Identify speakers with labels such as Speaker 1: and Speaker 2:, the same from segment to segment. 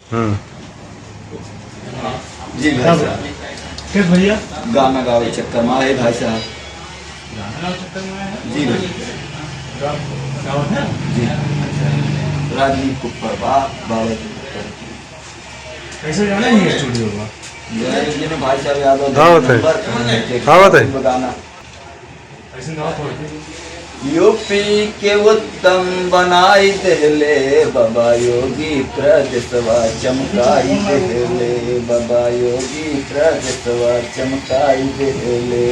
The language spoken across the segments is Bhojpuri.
Speaker 1: जी भाई साहब।
Speaker 2: किस भैया?
Speaker 1: गाना गावे चक्कर में आए भाई साहब। जी भाई जी। राजनीति कुप्पर बाबा
Speaker 2: कैसे जाना ही है स्टूडियो का?
Speaker 1: भाई साहब यादव
Speaker 3: हाँ बताइए।
Speaker 1: गाना
Speaker 2: ऐसे ना थोड़ी
Speaker 1: यूपी के उत्तम बनाई देले बाबा योगी प्रदेशवा चमकाई देले बाबा योगी प्रदेशवा चमकाई देले।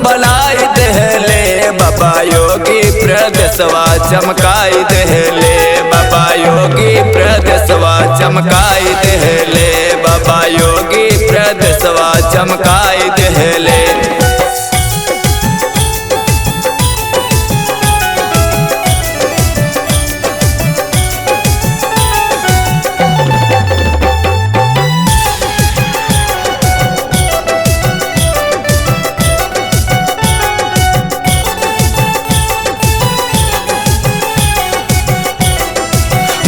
Speaker 1: बनाई देले बाबा योगी प्रदेशवा चमकाई देले बाबा योगी प्रदेशवा चमकाई देले बाबा योगी प्रदेशवा चमकाई देले।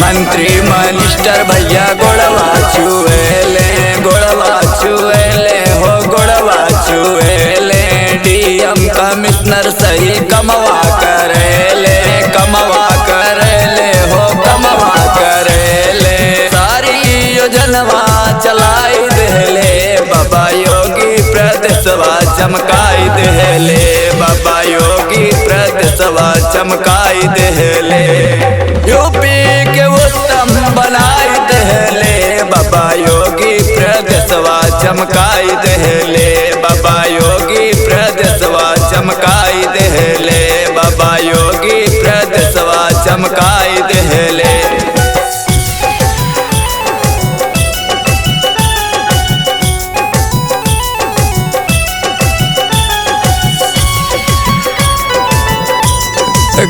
Speaker 1: मंत्री मिनिस्टर भैया गोड़वा छुएले हो गोड़वा छुएले। डीएम कमिश्नर सही कमवा करेले हो कमवा करेले। सारी योजनवा चलाई देले बाबा योगी प्रदेशवा चमकाई देले बाबा योगी प्रदेशवा चमकाई देले। यूपी के उत्तम बनाई देले बाबा योगी प्रदेशवा चमकाई देले बाबा योगी प्रदेशवा चमकाई देले बाबा योगी प्रदेशवा चमकाई देले।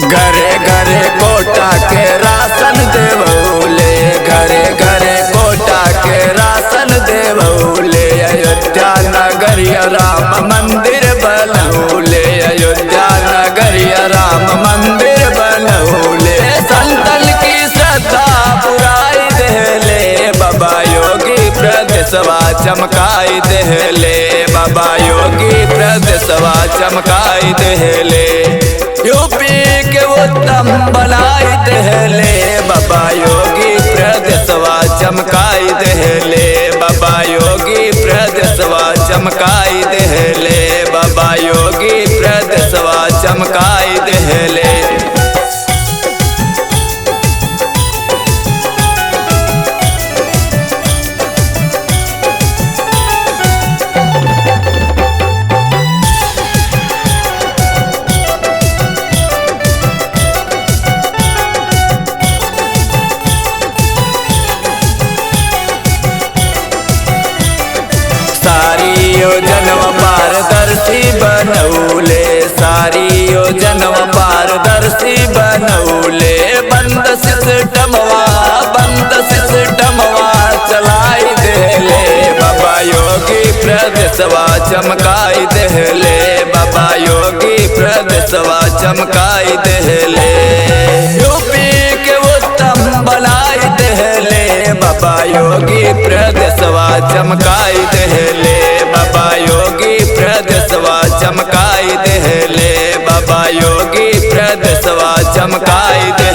Speaker 1: घरे घरे कोटा के राशन देवौले घरे घरे कोटा के राशन देवौले। अयोध्या नगरिया राम मंदिर बनौले अयोध्या नगरिया राम मंदिर बनौले। संतन की श्रद्धा पुराई देले बाबा योगी प्रदेशवा चमकाई देले बाबा योगी प्रदेशवा चमकाई देले। यूपी के उत्तम बनाई देले बाबा योगी प्रदेशवा चमकाई देले बाबा योगी प्रदेशवा चमकाई देले बाबा योगी प्रदेशवा चमकाई देले। योजनवा पारदर्शी बनौले सारी योजनवा पारदर्शी बनौले। बंद सिस्टमवा चलाई देले बाबा योगी प्रदेशवा चमकाई देले बाबा योगी प्रदेशवा चमकाई देले। यूपी के उत्तम बनाई देले बाबा योगी प्रदेशवा चमकाई देले बाबा योगी प्रदेशवा चमकाई देले बाबा योगी प्रदेशवा चमकाई दे।